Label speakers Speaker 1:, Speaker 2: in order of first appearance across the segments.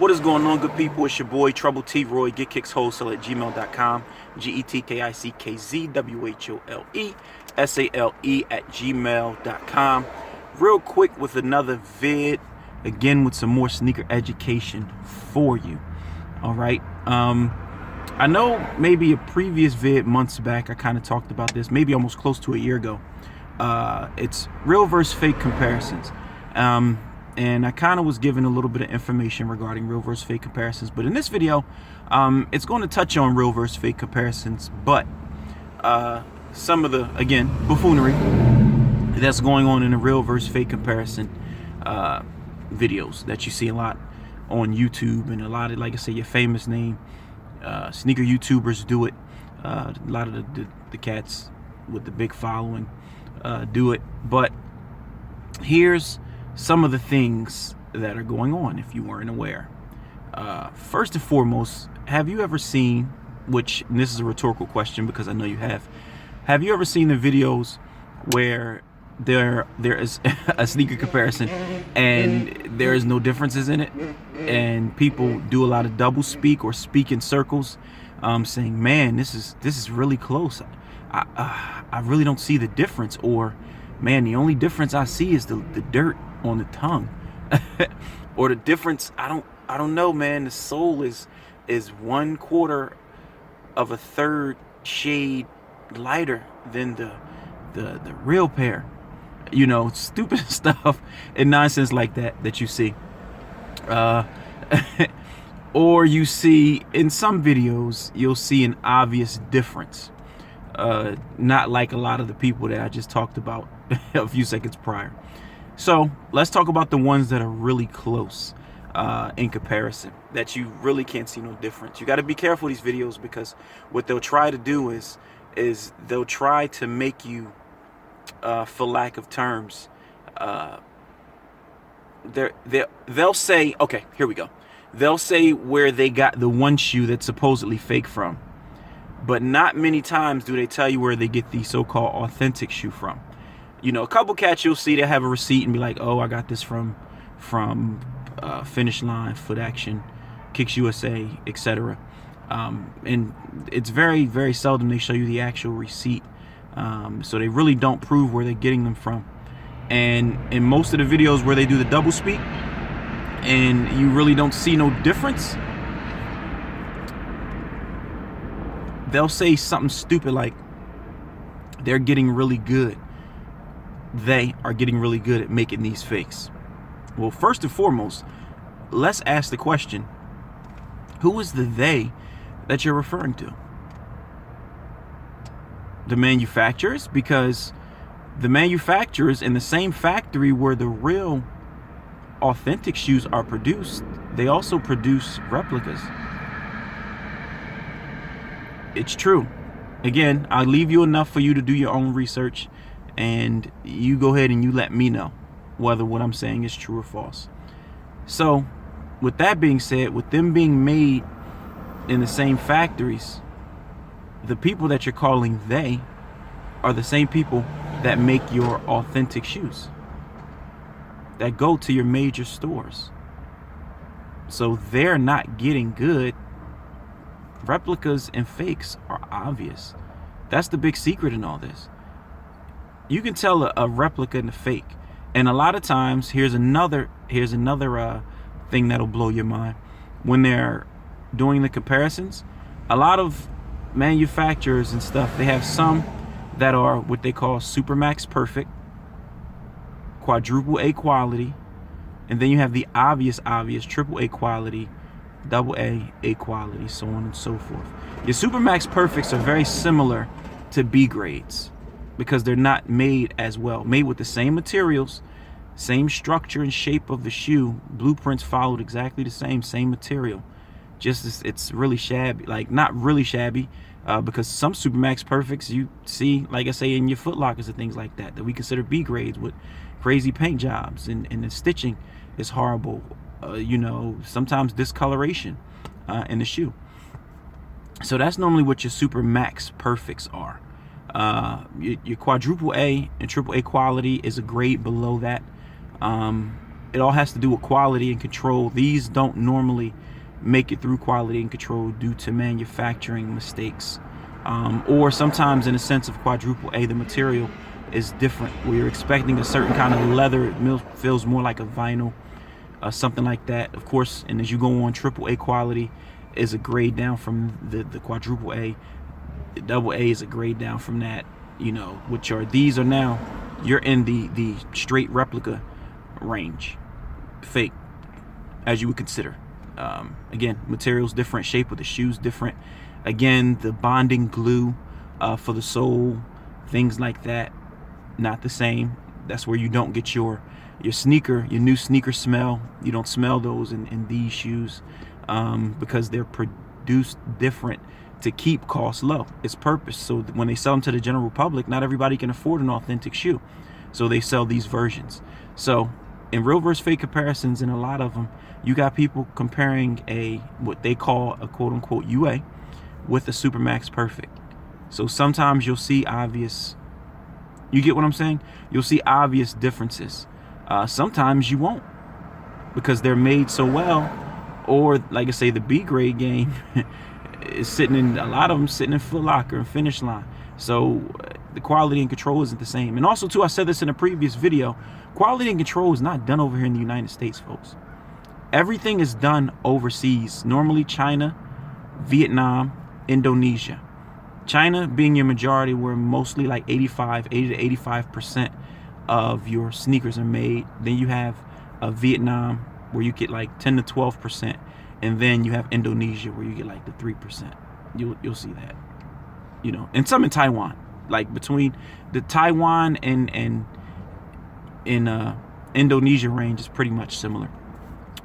Speaker 1: What is going on, good people? It's your boy Trouble T Roy, getkickswholesale@gmail.com, GETKICKZWHOLESALE@gmail.com. Real quick with another vid, again with some more sneaker education for you. All right. I know maybe a previous vid months back I kind of talked about this, maybe almost close to a year ago. It's real versus fake comparisons. And I kind of was given a little bit of information regarding real versus fake comparisons, but in this video it's going to touch on real versus fake comparisons, but some of the, again, buffoonery that's going on in the real versus fake comparison videos that you see a lot on YouTube, and a lot of, like I say, your famous name sneaker YouTubers do it. A lot of the cats with the big following do it. But here's some of the things that are going on if you weren't aware. First and foremost, have you ever seen, which, and this is a rhetorical question because I know you have you ever seen the videos where there is a sneaker comparison and there is no differences in it, and people do a lot of double speak or speak in circles, saying, man, this is really close, I really don't see the difference, or man, the only difference I see is the dirt on the tongue, or the difference, I don't know, man, the sole is 1/4 of a third shade lighter than the real pair. You know, stupid stuff and nonsense like that you see. Or you see in some videos, you'll see an obvious difference. Not like a lot of the people that I just talked about a few seconds prior. So let's talk about the ones that are really close in comparison, that you really can't see no difference. You got to be careful with these videos, because what they'll try to do is they'll try to make you, for lack of terms, they'll say, okay, here we go. They'll say where they got the one shoe that's supposedly fake from, but not many times do they tell you where they get the so-called authentic shoe from. You know, a couple cats you'll see, they have a receipt and be like, oh, I got this from Finish Line, Foot Action, Kicks USA, etc. And it's very, very seldom they show you the actual receipt. So they really don't prove where they're getting them from. And in most of the videos where they do the double speak and you really don't see no difference, they'll say something stupid like they're getting really good. They are getting really good at making these fakes. Well, first and foremost, let's ask the question, who is the they that you're referring to? The manufacturers? Because the manufacturers in the same factory where the real authentic shoes are produced, they also produce replicas. It's true. Again, I'll leave you enough for you to do your own research, and you go ahead and you let me know whether what I'm saying is true or false. So with that being said, with them being made in the same factories, the people that you're calling they are the same people that make your authentic shoes, that go to your major stores. So they're not getting good. Replicas and fakes are obvious. That's the big secret in all this. You can tell a replica and a fake. And a lot of times, here's another thing that'll blow your mind. When they're doing the comparisons, a lot of manufacturers and stuff, they have some that are what they call Supermax Perfect, quadruple A quality, and then you have the obvious triple A quality, double A quality, so on and so forth. Your Supermax Perfects are very similar to B grades because they're not made as well, made with the same materials, same structure and shape of the shoe, blueprints followed exactly the same material. Just it's really shabby, like not really shabby, because some Supermax Perfects you see, like I say, in your Foot Lockers and things like that we consider B grades, with crazy paint jobs, and the stitching is horrible. You know, sometimes discoloration in the shoe. So that's normally what your Supermax Perfects are. Your quadruple A and triple A quality is a grade below that. it all has to do with quality and control. These don't normally make it through quality and control due to manufacturing mistakes, or sometimes in a sense of quadruple A, the material is different, where you're expecting a certain kind of leather. It feels more like a vinyl, something like that, of course. And as you go on, triple A quality is a grade down from the quadruple A. Double A is a grade down from that, you know, which are, these are now, you're in the straight replica range, fake, as you would consider. Again, materials different, shape of the shoes different. Again, the bonding glue for the sole, things like that, not the same. That's where you don't get your sneaker, your new sneaker smell. You don't smell those in these shoes, because they're produced different to keep costs low. It's purpose. So when they sell them to the general public, not everybody can afford an authentic shoe, so they sell these versions. So in real versus fake comparisons, in a lot of them, you got people comparing what they call a quote-unquote UA with a Supermax Perfect. So sometimes you'll see obvious, you get what I'm saying? You'll see obvious differences. Sometimes you won't, because they're made so well. Or like I say, the B grade game is sitting in, a lot of them sitting in Foot Locker and Finish Line. So the quality and control isn't the same. And also too, I said this in a previous video, quality and control is not done over here in the United States, folks. Everything is done overseas, normally China, Vietnam, Indonesia. China being your majority, where mostly like 80 to 85% of your sneakers are made. Then you have Vietnam, where you get like 10 to 12%, and then you have Indonesia, where you get like the 3%. You'll see that, you know, and some in Taiwan. Like between the Taiwan and Indonesia range is pretty much similar,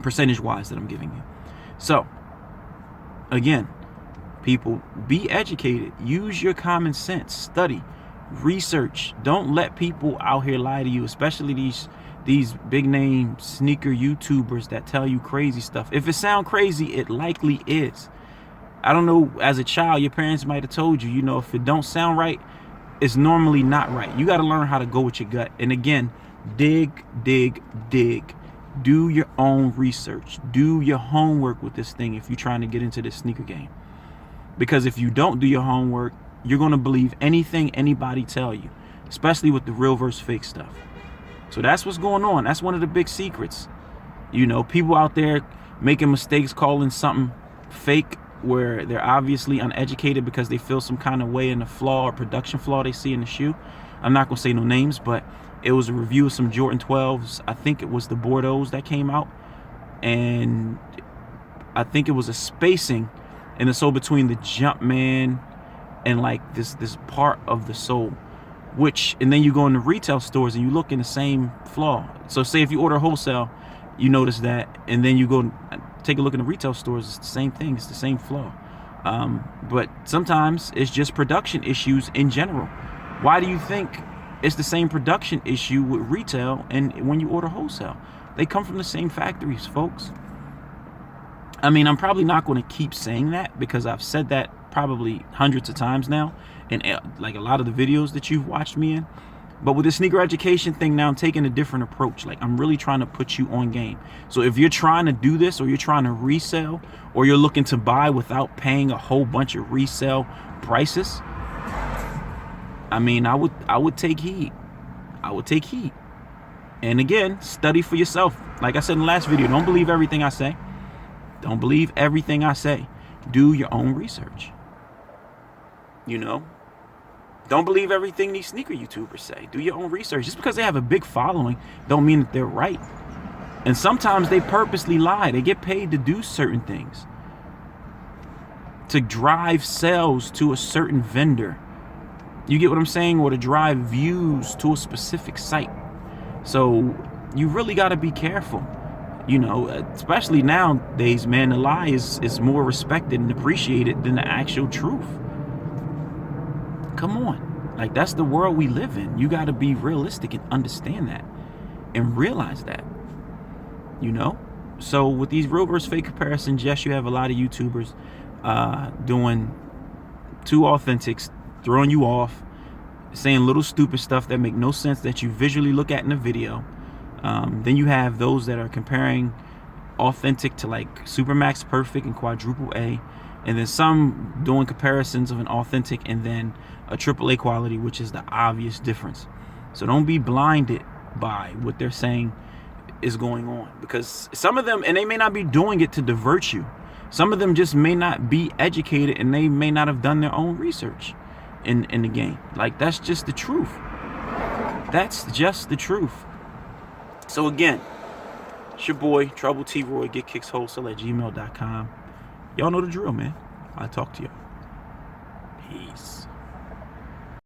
Speaker 1: percentage-wise, that I'm giving you. So again, people, be educated. Use your common sense. Study, research. Don't let people out here lie to you, especially these big name sneaker YouTubers that tell you crazy stuff. If it sounds crazy, it likely is. I don't know, as a child, your parents might have told you, you know, if it don't sound right, it's normally not right. You got to learn how to go with your gut. And again, dig. Do your own research. Do your homework with this thing if you're trying to get into this sneaker game. Because if you don't do your homework, you're going to believe anything anybody tell you, especially with the real versus fake stuff. So that's what's going on. That's one of the big secrets. You know, people out there making mistakes, calling something fake where they're obviously uneducated because they feel some kind of way in the flaw or production flaw they see in the shoe. I'm not going to say no names, but it was a review of some Jordan 12s. I think it was the Bordeaux that came out. And I think it was a spacing in the sole between the Jumpman and like this part of the sole. Which, and then you go into retail stores and you look in the same flaw. So say if you order wholesale, you notice that, and then you go take a look in the retail stores, it's the same thing, it's the same flaw. But sometimes it's just production issues in general. Why do you think it's the same production issue with retail and when you order wholesale? They come from the same factories, folks. I mean, I'm probably not going to keep saying that because I've said that probably hundreds of times now, and like a lot of the videos that you've watched me in. But with the sneaker education thing now, I'm taking a different approach. Like, I'm really trying to put you on game. So if you're trying to do this, or you're trying to resell, or you're looking to buy without paying a whole bunch of resale prices, I mean, I would take heed. I would take heed. And again, study for yourself. Like I said in the last video, don't believe everything I say. Don't believe everything I say. Do your own research. You know, don't believe everything these sneaker YouTubers say. Do your own research. Just because they have a big following don't mean that they're right. And sometimes they purposely lie. They get paid to do certain things, to drive sales to a certain vendor. You get what I'm saying? Or to drive views to a specific site. So you really got to be careful. You know, especially nowadays, man, the lie is more respected and appreciated than the actual truth. Come on. Like, that's the world we live in. You got to be realistic and understand that and realize that, you know? So with these real versus fake comparisons, yes, you have a lot of YouTubers doing two authentics, throwing you off, saying little stupid stuff that make no sense that you visually look at in the video. Then you have those that are comparing authentic to like Supermax Perfect and Quadruple A, and then some doing comparisons of an authentic and then a AAA quality, which is the obvious difference. So don't be blinded by what they're saying is going on, because some of them, and they may not be doing it to divert you, some of them just may not be educated and they may not have done their own research in the game. Like, that's just the truth. That's just the truth. So again, it's your boy Trouble T Roy, getkickswholesale@gmail.com. Y'all know the drill, man. I'll talk to you. Peace.